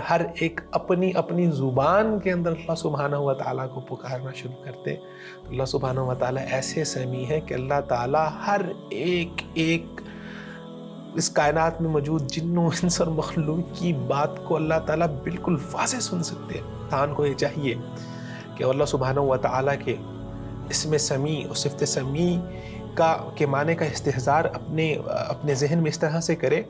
ہر ایک اپنی اپنی زبان کے اندر اللہ سبحانہ و تعالیٰ کو پکارنا شروع کرتے تو اللہ سبحانہ و تعالیٰ ایسے سمیع ہے کہ اللہ تعالیٰ ہر ایک اس کائنات میں موجود جن و انس اور مخلوق کی بات کو اللہ تعالیٰ بالکل واضح سن سکتے ہیں۔ انسان کو یہ چاہیے کہ اللہ سبحانہ و تعالیٰ کے اسم سمیع اور صفت سمیع کے معنی کا استحضار اپنے ذہن میں اس طرح سے کرے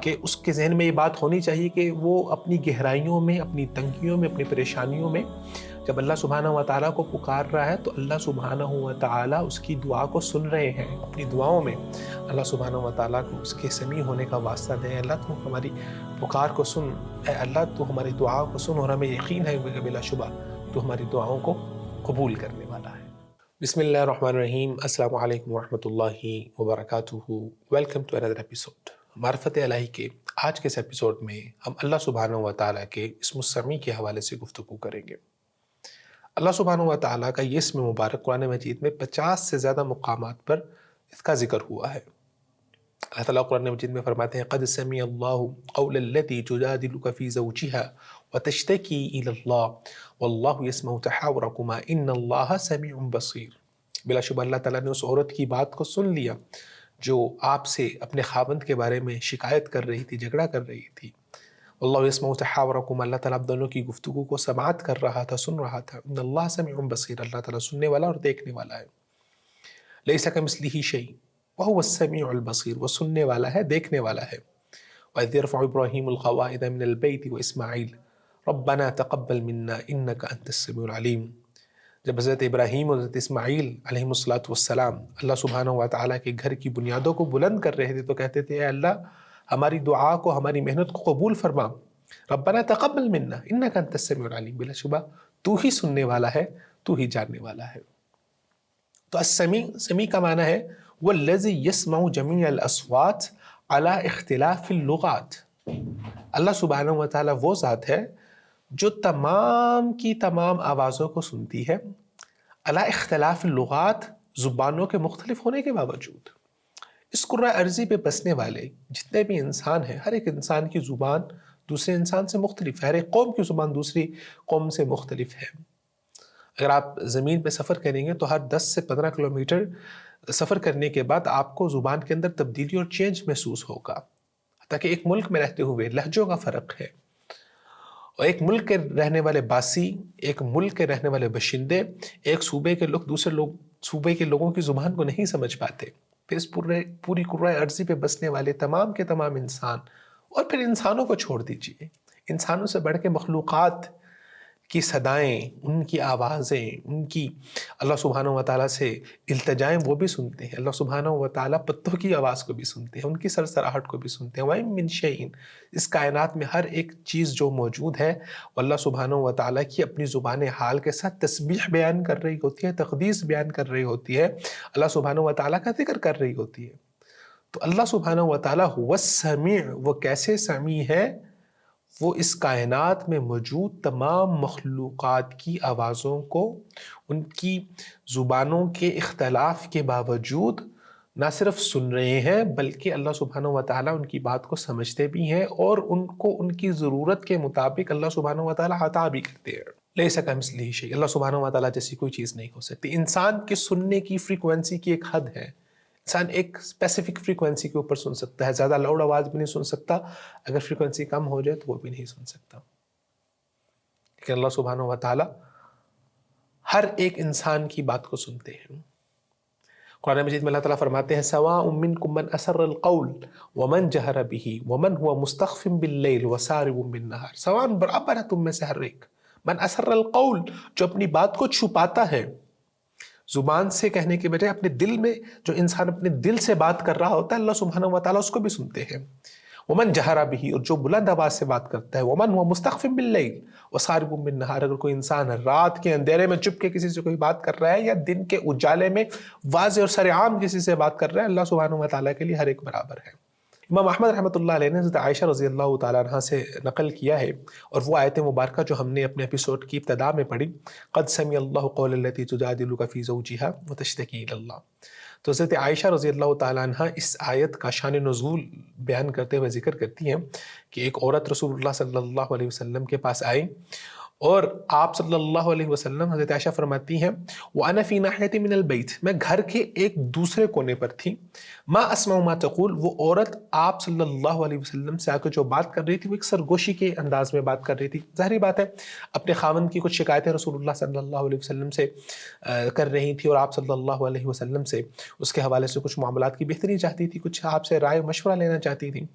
کہ اس کے ذہن میں یہ بات ہونی چاہیے کہ وہ اپنی گہرائیوں میں، اپنی تنگیوں میں، اپنی پریشانیوں میں جب اللہ سبحانہ و تعالیٰ کو پکار رہا ہے تو اللہ سبحانہ و تعالیٰ اس کی دعا کو سن رہے ہیں۔ اپنی دعاؤں میں اللہ سبحانہ و تعالیٰ کو اس کے سمیع ہونے کا واسطہ دیں۔ اللہ تو ہماری پکار کو سن، اے اللہ تو ہماری دعا کو سن، اور ہمیں یقین ہے کہ بلا شبہ تو ہماری دعاؤں کو قبول کرنے والا ہے۔ بسم اللہ الرحمن الرحیم۔ السلام علیکم ورحمۃ اللہ وبرکاتہ۔ Welcome to another episode. معرفت الہی کے آج کے اس ایپیسوڈ میں ہم اللہ سبحانہ و تعالیٰ کے اسم السمیع کے حوالے سے گفتگو کریں گے۔ اللہ سبحانہ و تعالیٰ کا یہ اسم مبارک قرآن مجید میں 50 سے زیادہ مقامات پر اس کا ذکر ہوا ہے۔ اللہ تعالیٰ قرآن مجید میں فرماتے ہیں قد سمع اللہ قول التی تجادلک فی زوجہا وتشتکی الی اللہ واللہ یسمع تحاورکما ان اللہ سمیع بصیر۔ بلا شبہ اللہ تعالیٰ نے اس عورت کی بات کو سن لیا جو آپ سے اپنے خاوند کے بارے میں شکایت کر رہی تھی، جھگڑا کر رہی تھی۔ واللہ یسمع تحاورکما، اللہ تعالیٰ آپ دونوں کی گفتگو کو سماعت کر رہا تھا، سن رہا تھا۔ ان اللہ سمیع بصیر، اللہ تعالیٰ سننے والا اور دیکھنے والا ہے۔ لیس کمثلہ شیء وہو السمیع البصیر، وہ سننے والا ہے، دیکھنے والا ہے۔ وَإِذْ يَرْفَعُ إِبْرَاهِيمُ الْقَوَاعِدَ مِنَ الْبَيْتِ وَإِسْمَاعِيلُ رَبَّنَا تَقَبَّلْ مِنَّا إِنَّكَ أَنْتَ السَّمِيعُ الْعَلِيمُ۔ جب حضرت ابراہیم اور حضرت اسماعیل علیہ السلام اللہ سبحانہ و تعالیٰ کے گھر کی بنیادوں کو بلند کر رہے تھے تو کہتے تھے اے اللہ ہماری دعا کو، ہماری محنت کو قبول فرما۔ ربنا تقبل منا انک انت السمیع العلیم، بلا شبہ تو ہی سننے والا ہے، تو ہی جاننے والا ہے۔ تو السمیع، سمیع کا معنی ہے والذی یسمع جمیع الاصوات علی اختلاف اللغات۔ اللہ سبحانہ و تعالیٰ وہ ذات ہے جو تمام کی تمام آوازوں کو سنتی ہے علی اختلاف اللغات، زبانوں کے مختلف ہونے کے باوجود۔ اس کرۂ ارضی پہ بسنے والے جتنے بھی انسان ہیں، ہر ایک انسان کی زبان دوسرے انسان سے مختلف ہے، ہر ایک قوم کی زبان دوسری قوم سے مختلف ہے۔ اگر آپ زمین پہ سفر کریں گے تو ہر 10 سے 15 کلومیٹر سفر کرنے کے بعد آپ کو زبان کے اندر تبدیلی اور چینج محسوس ہوگا۔ حتیٰ کہ ایک ملک میں رہتے ہوئے لہجوں کا فرق ہے، اور ایک ملک کے رہنے والے باسی، ایک ملک کے رہنے والے باشندے ایک صوبے کے لوگ دوسرے صوبے کے لوگوں کی زبان کو نہیں سمجھ پاتے۔ پھر اس پوری کرۂ ارضی پہ بسنے والے تمام کے تمام انسان، اور پھر انسانوں کو چھوڑ دیجئے، انسانوں سے بڑھ کے مخلوقات کی صدائیں، ان کی آوازیں، ان کی اللہ سبحانہ و تعالیٰ سے التجائیں وہ بھی سنتے ہیں۔ اللہ سبحانہ و تعالیٰ پتوں کی آواز کو بھی سنتے ہیں، ان کی سرسراہٹ کو بھی سنتے ہیں۔ وَإِن مِّن شَيْءٍ، اس کائنات میں ہر ایک چیز جو موجود ہے وہ اللہ سبحانہ و تعالیٰ کی اپنی زبان حال کے ساتھ تسبیح بیان کر رہی ہوتی ہے، تقدیس بیان کر رہی ہوتی ہے، اللہ سبحانہ و تعالیٰ کا ذکر کر رہی ہوتی ہے۔ تو اللہ سبحانہ و تعالیٰ هو السمیع، وہ کیسے سمیع ہے؟ وہ اس کائنات میں موجود تمام مخلوقات کی آوازوں کو ان کی زبانوں کے اختلاف کے باوجود نہ صرف سن رہے ہیں بلکہ اللہ سبحانہ و تعالیٰ ان کی بات کو سمجھتے بھی ہیں اور ان کو ان کی ضرورت کے مطابق اللہ سبحانہ و تعالیٰ عطا بھی کرتے ہیں۔ لیس کمثلہ شیء، اللہ سبحانہ و تعالیٰ جیسی کوئی چیز نہیں ہو سکتی۔ انسان کے سننے کی فریکوینسی کی ایک حد ہے، انسان ایک اسپیسیفک فریکوینسی کے اوپر سن سکتا ہے، زیادہ لاؤڈ آواز بھی نہیں سن سکتا، اگر فریکوینسی کم ہو جائے تو وہ بھی نہیں سن سکتا۔ لیکن اللہ سبحانہ و تعالیٰ ہر ایک انسان کی بات کو سنتے ہیں۔ قرآن مجید میں اللہ تعالیٰ فرماتے ہیں سواء منکم من اسر القول ومن جہر به ومن هو مستخف باللیل وسارب بالنہار، سواء برابر ہے تم میں سے ہر ایک، من اسر القول، جو اپنی بات کو چھپاتا ہے، زبان سے کہنے کے بجائے اپنے دل میں، جو انسان اپنے دل سے بات کر رہا ہوتا ہے اللہ سبحانہ و تعالیٰ اس کو بھی سنتے ہیں۔ ومن جہر به، اور جو بلند آواز سے بات کرتا ہے، ومن هو مستخف باللیل وسارب بالنہار، اگر کوئی انسان رات کے اندھیرے میں چپ کے کسی سے کوئی بات کر رہا ہے یا دن کے اجالے میں واضح اور سرعام کسی سے بات کر رہا ہے، اللہ سبحانہ و تعالیٰ کے لیے ہر ایک برابر ہے۔ امام احمد رحمۃ اللہ علیہ نے حضرت عائشہ رضی اللہ تعالیٰ عنہ سے نقل کیا ہے، اور وہ آیت مبارکہ جو ہم نے اپنے ایپیسوڈ کی ابتدا میں پڑھی، قد سمع اللہ قول التی تجادلک فی زوجہا وتشتکی الی اللہ، تو حضرت عائشہ رضی اللہ تعالیٰ عنہ اس آیت کا شان نزول بیان کرتے ہوئے ذکر کرتی ہیں کہ ایک عورت رسول اللہ صلی اللہ علیہ وسلم کے پاس آئی، اور آپ صلی اللہ علیہ وسلم، حضرت عائشہ فرماتی ہیں وَأَنَا فِي نَاحِيَةٍ مِّنَ الْبَيْتِ، میں گھر کے ایک دوسرے کونے پر تھی، مَا أَسْمَعُ مَا تَقُول، وہ عورت آپ صلی اللہ علیہ وسلم سے آ کے جو بات کر رہی تھی وہ ایک سرگوشی کے انداز میں بات کر رہی تھی۔ ظاہری بات ہے اپنے خاوند کی کچھ شکایتیں رسول اللہ صلی اللہ علیہ وسلم سے کر رہی تھی، اور آپ صلی اللہ علیہ وسلم سے اس کے حوالے سے کچھ معاملات کی بہتری چاہتی تھی، کچھ آپ سے رائے مشورہ لینا چاہتی تھی،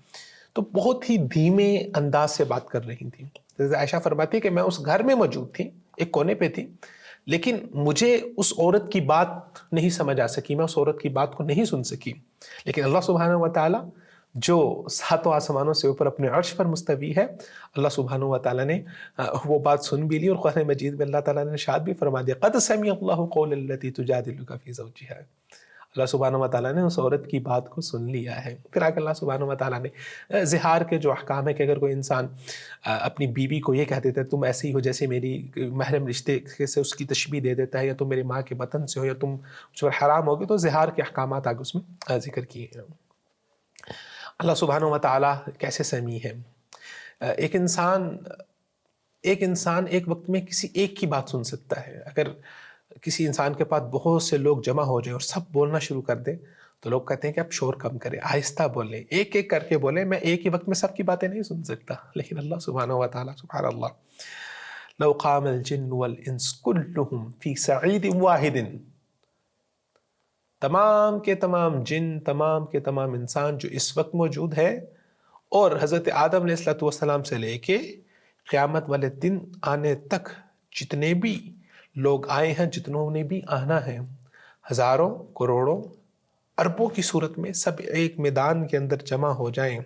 تو بہت ہی دھیمے انداز سے بات کر رہی تھی۔ عائشہ فرماتی ہے کہ میں اس گھر میں موجود تھی، ایک کونے پہ تھی، لیکن مجھے اس عورت کی بات نہیں سمجھ آ سکی، میں اس عورت کی بات کو نہیں سن سکی، لیکن اللہ سبحانہ وتعالی جو ساتوں آسمانوں سے اوپر اپنے عرش پر مستوی ہے، اللہ سبحانہ وتعالی نے وہ بات سن بھی لی، اور قرآن مجید میں اللہ تعالیٰ نے ارشاد بھی فرما دیا قد سمع اللہ قول التی تجادلک فی زوجہا، اللہ سبحانہ وتعالیٰ نے اس عورت کی بات کو سن لیا ہے۔ پھر آگے اللہ سبحانہ وتعالیٰ نے زہار کے جو احکام ہے کہ اگر کوئی انسان اپنی بیوی کو یہ کہہ دیتا ہے تم ایسی ہو جیسے میری محرم رشتے سے اس کی تشبیہ دے دیتا ہے، یا تم میرے ماں کے بطن سے ہو، یا تم اس پر حرام ہوگے، تو زہار کے احکامات آگے اس میں ذکر کیے ہیں۔ اللہ سبحانہ وتعالیٰ کیسے سمیع ہے۔ ایک انسان ایک وقت میں کسی ایک کی بات سن سکتا ہے۔ اگر کسی انسان کے پاس بہت سے لوگ جمع ہو جائیں اور سب بولنا شروع کر دیں تو لوگ کہتے ہیں کہ آپ شور کم کریں، آہستہ بولیں، ایک ایک کر کے بولیں، میں ایک ہی وقت میں سب کی باتیں نہیں سن سکتا۔ لیکن اللہ سبحانہ وتعالی سبحان اللہ لو قام الجن والانس كلهم في صعيد واحد، تمام کے تمام جن، تمام کے تمام انسان جو اس وقت موجود ہے، اور حضرت آدم علیہ السلام سے لے کے قیامت والے دن آنے تک جتنے بھی لوگ آئے ہیں، جتنوں نے بھی آنا ہے، ہزاروں، کروڑوں، اربوں کی صورت میں سب ایک میدان کے اندر جمع ہو جائیں،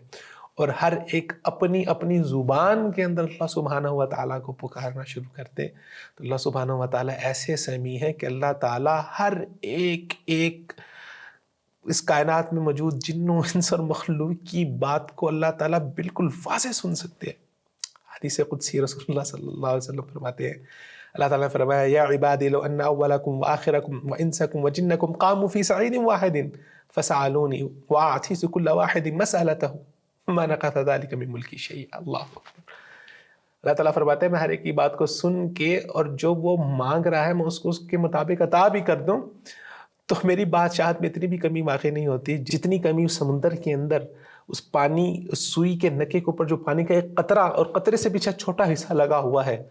اور ہر ایک اپنی اپنی زبان کے اندر اللہ سبحانہ وتعالیٰ کو پکارنا شروع کر دے، تو اللہ سبحانہ وتعالیٰ ایسے سمیع ہے کہ اللہ تعالیٰ ہر ایک اس کائنات میں موجود جنوں، انس اور مخلوق کی بات کو اللہ تعالیٰ بالکل واضح سن سکتے ہیں۔ حدیث قدسی رسول اللہ صلی اللہ علیہ وسلم فرماتے ہیں، اللہ تعالیٰ نے فرمایا یا عبادی لو ان اولکم وآخرکم وانسکم وجنکم قاموا فی صعید واحد فسألونی واعطیت کل واحد مسألته ما نقص ذلك من ملکی شیئا۔ اللہ اکبر۔ اللہ تعالیٰ فرماتے ہیں میں ہر ایک کی بات کو سن کے، اور جو وہ مانگ رہا ہے میں اس کو اس کے مطابق عطا بھی کر دوں، تو میری بادشاہت میں اتنی بھی کمی واقع نہیں ہوتی جتنی کمی اس سمندر کے اندر اس پانی، اس سوئی کے نکے کے اوپر جو پانی کا ایک قطرہ اور قطرے سے پیچھے چھوٹا حصہ لگا ہوا ہے،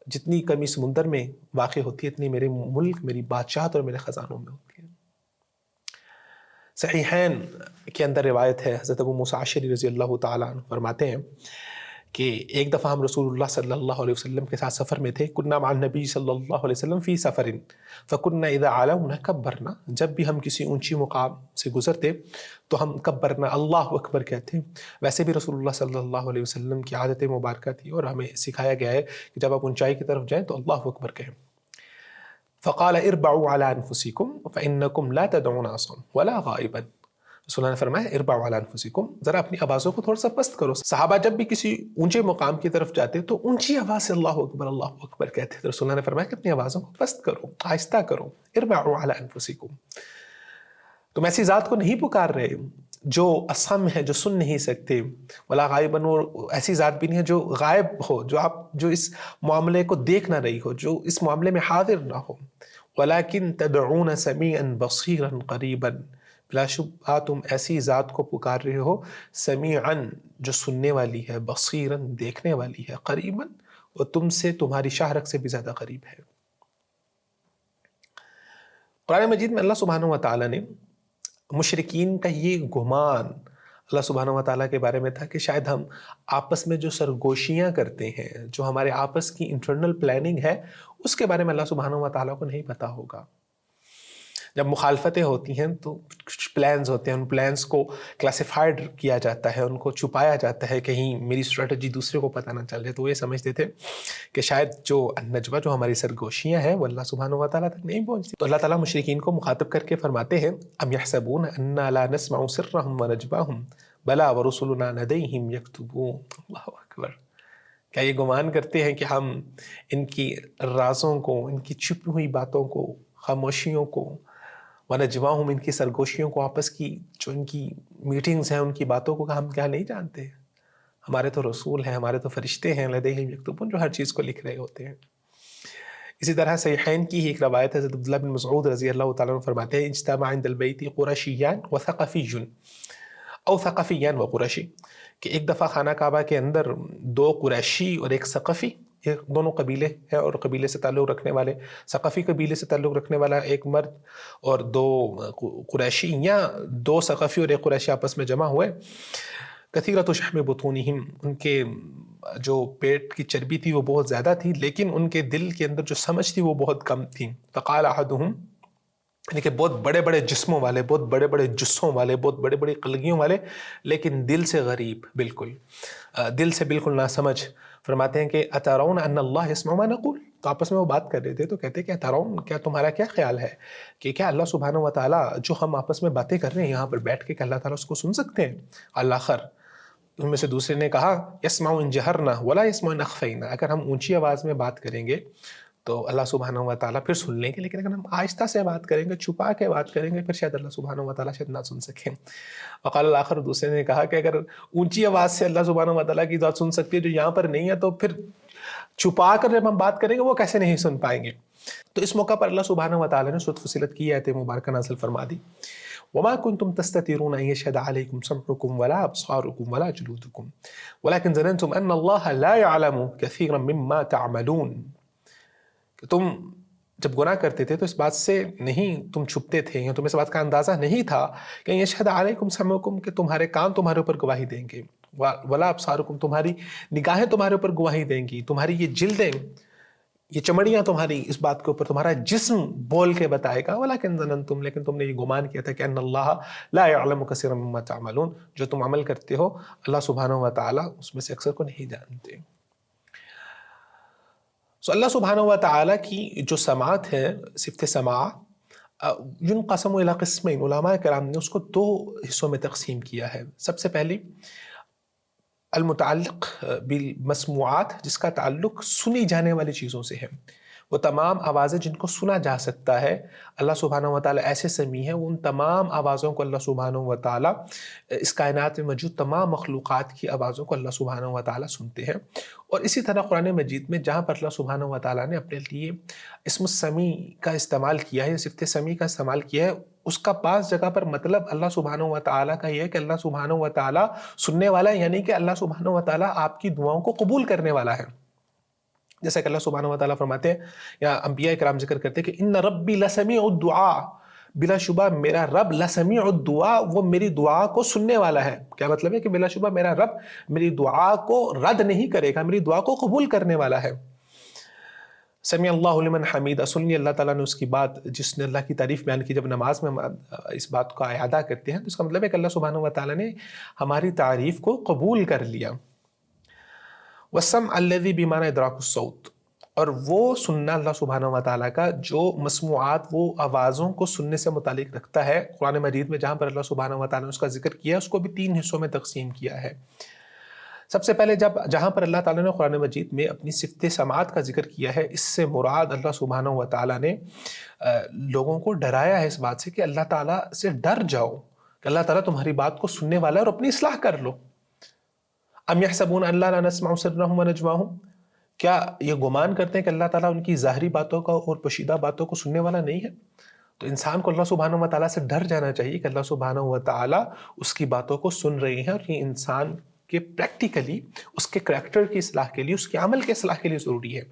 جتنی کمی سمندر میں واقع ہوتی ہے اتنی میرے ملک، میری بادشاہت اور میرے خزانوں میں ہوتی ہے۔ صحیحین کے اندر روایت ہے، حضرت ابو موسیٰ اشعری رضی اللہ تعالیٰ عنہ فرماتے ہیں کہ ایک دفعہ ہم رسول اللہ صلی اللہ علیہ وسلم کے ساتھ سفر میں تھے، کنا مع النبی صلی اللہ علیہ وسلم فی سفر فکنا اذا علونا کبرنا، جب بھی ہم کسی اونچی مقام سے گزرتے تو ہم کبرنا، اللہ اکبر کہتے ہیں۔ ویسے بھی رسول اللہ صلی اللہ علیہ وسلم کی عادت مبارکہ تھی، اور ہمیں سکھایا گیا ہے کہ جب آپ اونچائی کی طرف جائیں تو اللہ اکبر کہیں۔ فقال اربعوا على انفسکم فانکم لا تدعون عصا ولا غائبا، رسول اللہ نے فرمایا اربعوا علی انفسکم، ذرا اپنی آوازوں کو تھوڑا سا پست کرو۔ صحابہ جب بھی کسی اونچے مقام کی طرف جاتے تو اونچی آواز سے اللہ اکبر کہتے تھے، رسول اللہ نے فرمایا کہ اپنی آوازوں کو پست کرو، آہستہ کرو، اربعوا علی انفسکم، تم ایسی ذات کو نہیں پکار رہے جو اصم ہے، جو سن نہیں سکتے، ولا غائبا، اور ایسی ذات بھی نہیں ہے جو غائب ہو، جو اس معاملے کو دیکھ نہ رہی ہو، جو اس معاملے میں حاضر نہ ہو، ولکن تدعون سمیعا بصیرا قریبا، بلا شبہ تم ایسی ذات کو پکار رہے ہو سمیعاً، جو سننے والی ہے، بصیراً دیکھنے والی ہے، قریباً اور تم سے، تمہاری شاہ رگ سے بھی زیادہ قریب ہے۔ قرآن مجید میں اللہ سبحانہ وتعالی نے مشرکین کا یہ گمان اللہ سبحانہ وتعالی کے بارے میں تھا کہ شاید ہم آپس میں جو سرگوشیاں کرتے ہیں، جو ہمارے آپس کی انٹرنل پلاننگ ہے، اس کے بارے میں اللہ سبحانہ وتعالی کو نہیں پتا ہوگا۔ جب مخالفتیں ہوتی ہیں تو کچھ پلانز ہوتے ہیں، ان پلانز کو کلاسیفائڈ کیا جاتا ہے، ان کو چھپایا جاتا ہے، کہیں میری اسٹریٹجی دوسرے کو پتہ نہ چل جائے، تو وہ یہ سمجھتے تھے کہ شاید جو النجوہ، جو ہماری سرگوشیاں ہیں، وہ اللہ سبحانہ وتعالیٰ تک نہیں پہنچتی۔ تو اللہ تعالیٰ مشرکین کو مخاطب کر کے فرماتے ہیں ام یحسبون انا لا نسمع سرهم ونجواهم بلا ورسلنا لدیہم یکتبون. اللہ اکبر. کیا یہ گمان کرتے ہیں کہ ہم ان کی رازوں کو، ان کی چھپی ہوئی باتوں کو، خاموشیوں کو، ونجواہم ان کی سرگوشیوں کو، آپس کی جو ان کی میٹنگز ہیں ان کی باتوں کو ہم کیا نہیں جانتے؟ ہمارے تو رسول ہیں، ہمارے تو فرشتے ہیں لدیہم یکتبون جو ہر چیز کو لکھ رہے ہوتے ہیں. اسی طرح صحیحین کی ہی ایک روایت ہے، حضرت عبداللہ بن مسعود رضی اللہ تعالیٰ عنہ فرماتے ہیں اجتمع عند البیت قرشیان و ثقفی او ثقفیان و قرشی، کہ ایک دفعہ خانہ کعبہ کے اندر دو قریشی اور ایک ثقفی، یہ دونوں قبیلے ہیں اور قبیلے سے تعلق رکھنے والے، ثقفی قبیلے سے تعلق رکھنے والا ایک مرد اور دو قریشی یا دو ثقفی اور ایک قریشی آپس میں جمع ہوئے. کثیرۃ شحم بطونہم، ان کے جو پیٹ کی چربی تھی وہ بہت زیادہ تھی، لیکن ان کے دل کے اندر جو سمجھ تھی وہ بہت کم تھی. فقال احدہم، یعنی کہ بہت بڑے بڑے جسموں والے، بہت بڑے بڑے جسوں والے، بہت بڑے بڑے قلگیوں والے، لیکن دل سے غریب، بالکل دل سے بالکل نہ سمجھ. فرماتے ہیں کہ اترون ان اللہ یسمع ما نقول، تو آپس میں وہ بات کر رہے تھے تو کہتے کہ اترون، کیا تمہارا کیا خیال ہے کہ کیا اللہ سبحانہ و تعالیٰ جو ہم آپس میں باتیں کر رہے ہیں یہاں پر بیٹھ کے، کہ اللہ تعالیٰ اس کو سن سکتے ہیں؟ الآخر، ان میں سے دوسرے نے کہا یسمع ان جہرنا ولا یسمع ان اخفینا، اگر ہم اونچی آواز میں بات کریں گے تو اللہ سبحانہ و تعالیٰ پھر سن لیں گے، لیکن اگر ہم آہستہ سے بات کریں گے، چھپا کے بات کریں گے، پھر شاید اللہ سبحانہ و تعالیٰ شاید نہ سن سکیں. وقال الآخر، دوسرے نے کہا کہ اگر اونچی آواز سے اللہ سبحانہ و تعالیٰ کی ذات سن سکتی ہے جو یہاں پر نہیں ہے، تو پھر چھپا کر جب ہم بات کریں گے وہ کیسے نہیں سن پائیں گے؟ تو اس موقع پر اللہ سبحانہ و تعالیٰ نے سورۃ فصلت کی آیت مبارکہ نازل فرما دی. وما كنتم تستترون ان يشهد عليكم سمعكم ولا ابصاركم ولا جلودكم ولكن ظننتم ان الله لا يعلم كثيرا مما تعملون. کہ تم جب گناہ کرتے تھے تو اس بات سے نہیں تم چھپتے تھے، یا تمہیں اس بات کا اندازہ نہیں تھا کہ یشہد علیکم سمعکم، کہ تمہارے کان تمہارے اوپر گواہی دیں گے، ولا ابصارکم، تمہاری نگاہیں تمہارے اوپر گواہی دیں گی، تمہاری یہ جلدیں، یہ چمڑیاں تمہاری اس بات کے اوپر، تمہارا جسم بول کے بتائے گا. ولیکن ظننتم، لیکن تم نے یہ گمان کیا تھا کہ ان اللہ لا يعلم كثيرا مما تعملون، جو تم عمل کرتے ہو اللہ سبحانہ و تعالیٰ اس میں سے اکثر کو نہیں جانتے. اللہ سبحانہ و تعالیٰ کی جو سماعت ہے، صفت سماع، ينقسم الى قسمین، علماء کرام نے اس کو دو حصوں میں تقسیم کیا ہے. سب سے پہلی المتعلق بالمسموعات، جس کا تعلق سنی جانے والی چیزوں سے ہے، وہ تمام آوازیں جن کو سنا جا سکتا ہے. اللہ سبحانہ و تعالیٰ ایسے سمیع ہے، وہ ان تمام آوازوں کو اللہ سبحانہ و تعالیٰ، اس کائنات میں موجود تمام مخلوقات کی آوازوں کو اللہ سبحانہ و تعالیٰ سنتے ہیں. اور اسی طرح قرآن مجید میں جہاں پر اللہ سبحانہ و تعالیٰ نے اپنے لیے اسم السمیع کا استعمال کیا ہے، صفت سمیع کا استعمال کیا ہے، اس کا بعض جگہ پر مطلب اللہ سبحانہ و تعالیٰ کا یہ ہے کہ اللہ سبحانہ و تعالیٰ سننے والا ہے، یعنی کہ اللہ سبحانہ و تعالیٰ آپ کی دعاؤں کو قبول کرنے والا ہے. جیسا کہ اللہ سبحانہ و تعالیٰ فرماتے ہیں، یا انبیاء کرام ذکر کرتے ہیں کہ ان ربی لسمیع الدعاء، بلا شبہ میرا رب لسمیع الدعاء، وہ میری دعا کو سننے والا ہے. کیا مطلب ہے؟ کہ بلا شبہ میرا رب میری دعا کو رد نہیں کرے گا، میری دعا کو قبول کرنے والا ہے. سمیع اللہ لمن حمیدہ، سن لی اللہ تعالیٰ نے اس کی بات جس نے اللہ کی تعریف بیان کی. جب نماز میں اس بات کا اعادہ کرتے ہیں تو اس کا مطلب ہے کہ اللہ سبحانہ و تعالیٰ نے ہماری تعریف کو قبول کر لیا. والسمع الذی بمعنی ادراک الصوت، اور وہ سننا اللہ سبحانہ و تعالیٰ کا جو مسموعات، وہ آوازوں کو سننے سے متعلق رکھتا ہے. قرآن مجید میں جہاں پر اللہ سبحانہ و تعالیٰ نے اس کا ذکر کیا، اس کو بھی تین حصوں میں تقسیم کیا ہے. سب سے پہلے جہاں پر اللہ تعالیٰ نے قرآن مجید میں اپنی صفت سماعت کا ذکر کیا ہے، اس سے مراد اللہ سبحانہ و تعالیٰ نے لوگوں کو ڈرایا ہے اس بات سے کہ اللہ تعالیٰ سے ڈر جاؤ، کہ اللہ تعالیٰ تمہاری بات کو سننے والا ہے اور اپنی اصلاح کر لو. ام یحسبون ان لا نسمع سرهم ونجواهم، کیا یہ گمان کرتے ہیں کہ اللہ تعالیٰ ان کی ظاہری باتوں کا اور پوشیدہ باتوں کو سننے والا نہیں ہے؟ تو انسان کو اللہ سبحانہ و تعالیٰ سے ڈر جانا چاہیے کہ اللہ سبحانہ و تعالیٰ اس کی باتوں کو سن رہے ہیں، اور یہ انسان کے پریکٹیکلی اس کے کریکٹر کی اصلاح کے لیے، اس کے عمل کے اصلاح کے لیے ضروری ہے.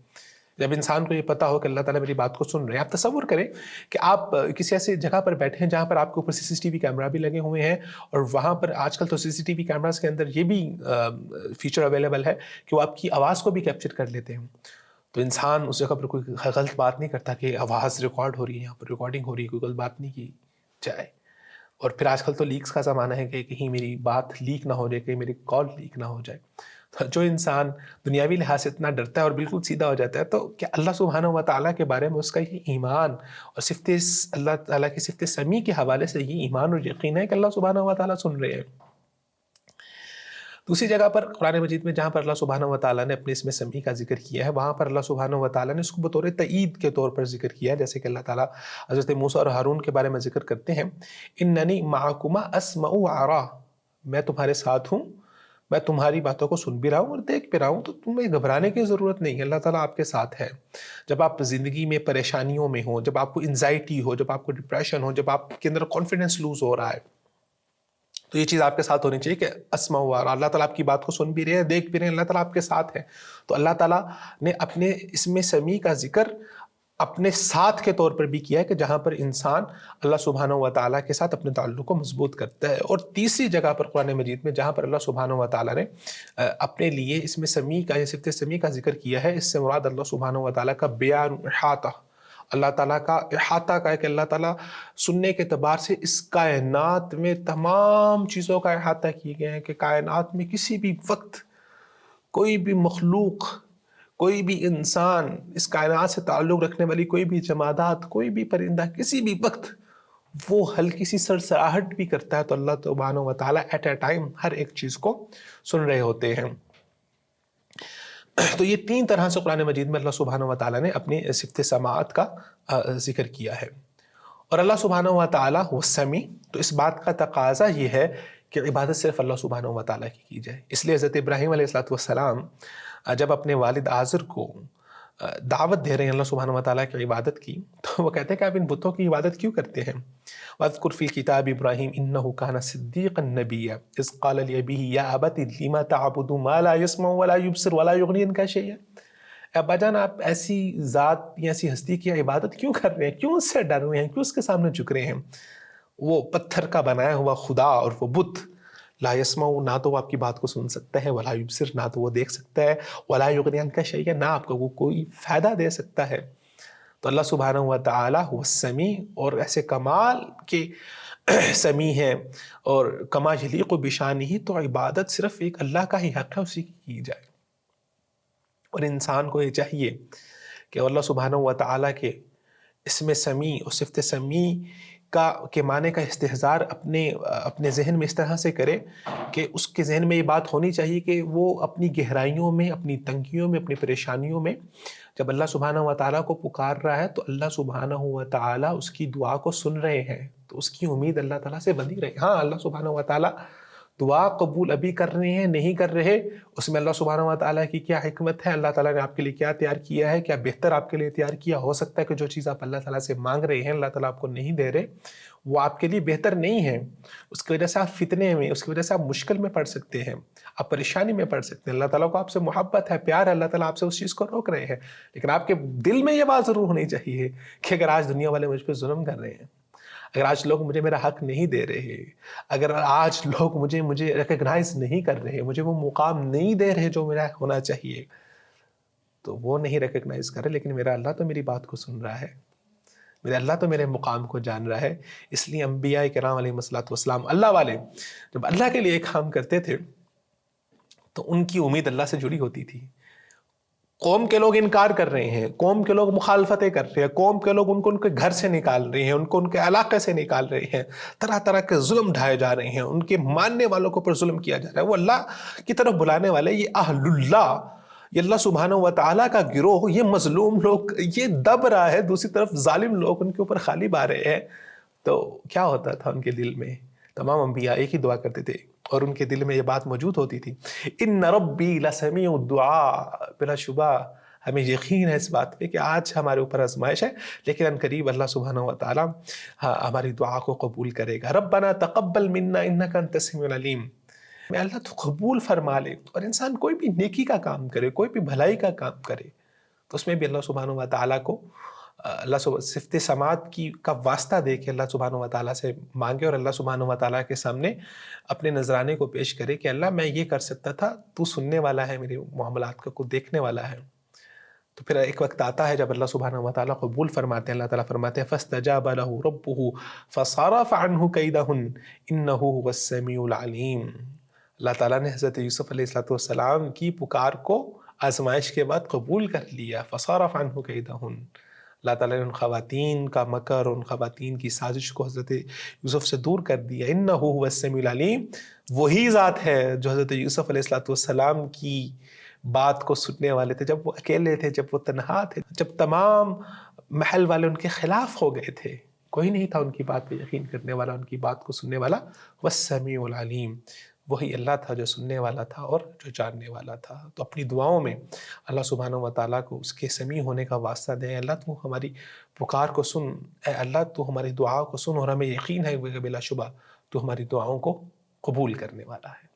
جب انسان کو یہ پتا ہو کہ اللہ تعالیٰ میری بات کو سن رہے ہیں، آپ تصور کریں کہ آپ کسی ایسی جگہ پر بیٹھے ہیں جہاں پر آپ کے اوپر CCTV کیمرہ بھی لگے ہوئے ہیں، اور وہاں پر آج کل تو CCTV کیمراز کے اندر یہ بھی فیچر اویلیبل ہے کہ وہ آپ کی آواز کو بھی کیپچر کر لیتے ہیں. تو انسان اس جگہ پر کوئی غلط بات نہیں کرتا کہ آواز ریکارڈ ہو رہی ہے، یہاں پر ریکارڈنگ ہو رہی ہے، کوئی غلط بات نہیں کی جائے. اور پھر آج کل تو لیکس کا زمانہ ہے کہ کہیں میری بات لیک نہ ہو جائے، کہیں میری کال لیک نہ ہو جائے. جو انسان دنیاوی لحاظ سے اتنا ڈرتا ہے اور بالکل سیدھا ہو جاتا ہے، تو کیا اللہ سبحانہ و تعالیٰ کے بارے میں اس کا یہ ایمان اور صفت اللہ تعالیٰ کی صفت سمیع کے حوالے سے یہ ایمان اور یقین ہے کہ اللہ سبحانہ و تعالیٰ سن رہے ہیں. دوسری جگہ پر قرآن مجید میں جہاں پر اللہ سبحانہ و تعالیٰ نے اپنے اسم سمیع کا ذکر کیا ہے، وہاں پر اللہ سبحانہ و تعالیٰ نے اس کو بطور تائید کے طور پر ذکر کیا ہے، جیسے کہ اللہ تعالیٰ حضرت موسیٰ اور ہارون کے بارے میں ذکر کرتے ہیں، اننی معکما اسمع و ارا، میں تمہارے ساتھ ہوں، میں تمہاری باتوں کو سن بھی رہا ہوں اور دیکھ بھی رہا ہوں، تو تمہیں گھبرانے کی ضرورت نہیں ہے، اللہ تعالیٰ آپ کے ساتھ ہے۔ جب آپ زندگی میں پریشانیوں میں ہوں، جب آپ کو انزائٹی ہو، جب آپ کو ڈپریشن ہو، جب آپ کے اندر کانفیڈنس لوز ہو رہا ہے، تو یہ چیز آپ کے ساتھ ہونی چاہیے کہ اسمع و ارا، اللہ تعالیٰ آپ کی بات کو سن بھی رہے ہیں، دیکھ بھی رہے ہیں، اللہ تعالیٰ آپ کے ساتھ ہے۔ تو اللہ تعالیٰ نے اپنے اسم سمیع کا ذکر اپنے ساتھ کے طور پر بھی کیا ہے کہ جہاں پر انسان اللہ سبحانہ و تعالیٰ کے ساتھ اپنے تعلق کو مضبوط کرتا ہے۔ اور تیسری جگہ پر قرآن مجید میں جہاں پر اللہ سبحانہ و تعالیٰ نے اپنے لیے اسم سمیع کا یا صفت سمیع کا ذکر کیا ہے، اس سے مراد اللہ سبحانہ و تعالیٰ کا بیان، احاطہ، اللہ تعالیٰ کا احاطہ کا ہے کہ اللہ تعالیٰ سننے کے اعتبار سے اس کائنات میں تمام چیزوں کا احاطہ کیے گئے ہیں، کہ کائنات میں کسی بھی وقت کوئی بھی مخلوق، کوئی بھی انسان، اس کائنات سے تعلق رکھنے والی کوئی بھی جمادات، کوئی بھی پرندہ کسی بھی وقت وہ ہلکی سی سرسراہٹ بھی کرتا ہے تو اللہ سبحانہ و تعالیٰ ایٹ اے ٹائم ہر ایک چیز کو سن رہے ہوتے ہیں۔ تو یہ تین طرح سے قرآن مجید میں اللہ سبحانہ و تعالیٰ نے اپنی صفت سماعت کا ذکر کیا ہے۔ اور اللہ سبحانہ و تعالیٰ وہ سمیع، تو اس بات کا تقاضا یہ ہے کہ عبادت صرف اللہ سبحانہ و تعالیٰ کی جائے۔ اس لیے حضرت ابراہیم علیہ السلام جب اپنے والد آزر کو دعوت دے رہے ہیں اللہ سبحانہ و تعالیٰ کی عبادت کی، تو وہ کہتے ہیں کہ آپ ان بتوں کی عبادت کیوں کرتے ہیں؟ وَاذْكُرْ فِي الْكِتَابِ إِبْرَاهِيمَ إِنَّهُ كَانَ صِدِّيقًا نَبِيًّا إِذْ قَالَ لِأَبِيهِ يَا أَبَتِ لِمَ تَعْبُدُ مَا لَا يَسْمَعُ وَلَا يُبْصِرُ وَلَا يُغْنِي عَنْكَ شَيْئًا، ابا جان آپ ایسی ذات یا ایسی ہستی کی عبادت کیوں کر رہے ہیں؟ کیوں اس سے ڈر رہے ہیں؟ کیوں اس کے سامنے جھک رہے ہیں؟ وہ پتھر کا بنایا ہوا خدا اور وہ بت، لا یسمع، نہ تو وہ آپ کی بات کو سن سکتا ہے، ولا یبصر، نہ تو وہ دیکھ سکتا ہے، ولا یغنی عنک شیئا، نہ آپ کو وہ کوئی فائدہ دے سکتا ہے۔ تو اللہ سبحانہ و تعالیٰ وہ سمیع اور ایسے کمال کے سمیع ہیں، اور کما یلیق بشانہ، تو عبادت صرف ایک اللہ کا ہی حق ہے، اسی کی جائے۔ اور انسان کو یہ چاہیے کہ اللہ سبحانہ و تعالیٰ کے اسم سمیع اور صفت سمیع کے معنی کا استحضار اپنے ذہن میں اس طرح سے کرے کہ اس کے ذہن میں یہ بات ہونی چاہیے کہ وہ اپنی گہرائیوں میں، اپنی تنگیوں میں، اپنی پریشانیوں میں جب اللہ سبحانہ و تعالیٰ کو پکار رہا ہے تو اللہ سبحانہ و تعالیٰ اس کی دعا کو سن رہے ہیں، تو اس کی امید اللہ تعالیٰ سے بندھی رہے۔ ہاں، اللہ سبحانہ و تعالیٰ دعا قبول ابھی کر رہے ہیں، نہیں کر رہے، اس میں اللہ سبحانہ و تعالیٰ کی کیا حکمت ہے، اللہ تعالیٰ نے آپ کے لیے کیا تیار کیا ہے، کیا بہتر آپ کے لیے تیار کیا۔ ہو سکتا ہے کہ جو چیز آپ اللہ تعالیٰ سے مانگ رہے ہیں، اللہ تعالیٰ آپ کو نہیں دے رہے، وہ آپ کے لیے بہتر نہیں ہے، اس کی وجہ سے آپ فتنے میں، اس کی وجہ سے آپ مشکل میں پڑ سکتے ہیں، آپ پریشانی میں پڑ سکتے ہیں۔ اللہ تعالیٰ کو آپ سے محبت ہے، پیار ہے، اللہ تعالیٰ آپ سے اس چیز کو روک رہے ہیں، لیکن آپ کے دل میں یہ بات ضرور ہونی چاہیے کہ اگر آج دنیا والے مجھ پہ ظلم کر رہے ہیں، اگر آج لوگ مجھے میرا حق نہیں دے رہے، اگر آج لوگ مجھے ریکگنائز نہیں کر رہے، مجھے وہ مقام نہیں دے رہے جو میرا ہونا چاہیے، تو وہ نہیں ریکگنائز کر رہے، لیکن میرا اللہ تو میری بات کو سن رہا ہے، میرے اللہ تو میرے مقام کو جان رہا ہے۔ اس لیے انبیاء کرام علیہ السلام، اللہ والے جب اللہ کے لیے کام کرتے تھے تو ان کی امید اللہ سے جڑی ہوتی تھی۔ قوم کے لوگ انکار کر رہے ہیں، قوم کے لوگ مخالفتیں کر رہے ہیں، قوم کے لوگ ان کے گھر سے نکال رہے ہیں، ان کے علاقے سے نکال رہے ہیں، طرح طرح کے ظلم ڈھائے جا رہے ہیں، ان کے ماننے والوں کے اوپر ظلم کیا جا رہا ہے، وہ اللہ کی طرف بلانے والے، یہ اہل اللہ، یہ اللہ سبحانہ و تعالیٰ کا گروہ، یہ مظلوم لوگ یہ دب رہا ہے، دوسری طرف ظالم لوگ ان کے اوپر غالب آ رہے ہیں، تو کیا ہوتا تھا ان کے دل میں؟ تمام انبیاء ایک ہی دعا کرتے تھے اور ان کے دل میں یہ بات موجود ہوتی تھی، ان ربی لسمیع الدعاء، بلا شبہ ہمیں یقین ہے اس بات پہ کہ آج ہمارے اوپر آزمائش ہے، لیکن ان قریب اللہ سبحانہ و تعالیٰ ہماری دعا کو قبول کرے گا۔ ربنا تقبل منا انک انت السمیع العلیم، میں اللہ تو قبول فرما لے۔ اور انسان کوئی بھی نیکی کا کام کرے، کوئی بھی بھلائی کا کام کرے، تو اس میں بھی اللہ سبحانہ و تعالیٰ کو صفت سماعت کا واسطہ دے کے اللہ سبحانہ و تعالیٰ سے مانگے، اور اللہ سبحانہ و تعالیٰ کے سامنے اپنے نذرانے کو پیش کرے کہ اللہ میں یہ کر سکتا تھا، تو سننے والا ہے، میرے معاملات کو دیکھنے والا ہے۔ تو پھر ایک وقت آتا ہے جب اللہ سبحانہ و تعالیٰ قبول فرماتے ہیں، اللہ تعالیٰ فرماتے ہیں فَاسْتَجَابَ لَهُ رَبُّهُ فَصَرَفَ عَنْهُ كَيْدَهُنَّ إِنَّهُ هُوَ السَّمِيعُ الْعَلِيمُ۔ اللہ تعالیٰ نے حضرت یوسف علیہ السلام کی پکار کو آزمائش کے بعد قبول کر لیا، فَصَرَفَ عَنْهُ كَيْدَهُنَّ، اللہ تعالیٰ نے ان خواتین کا مکر، ان خواتین کی سازش کو حضرت یوسف سے دور کر دیا۔ انہ هو السمیع العلیم، وہی ذات ہے جو حضرت یوسف علیہ السلام کی بات کو سننے والے تھے جب وہ اکیلے تھے، جب وہ تنہا تھے، جب تمام محل والے ان کے خلاف ہو گئے تھے، کوئی نہیں تھا ان کی بات پہ یقین کرنے والا، ان کی بات کو سننے والا۔ والسمیع العلیم، وہی اللہ تھا جو سننے والا تھا اور جو جاننے والا تھا۔ تو اپنی دعاؤں میں اللہ سبحانہ و تعالیٰ کو اس کے سمیع ہونے کا واسطہ دیں۔ اللہ تو ہماری پکار کو سن، اے اللہ تو ہماری دعاؤں کو سن، اور ہمیں یقین ہے کہ بلا شبہ تو ہماری دعاؤں کو قبول کرنے والا ہے۔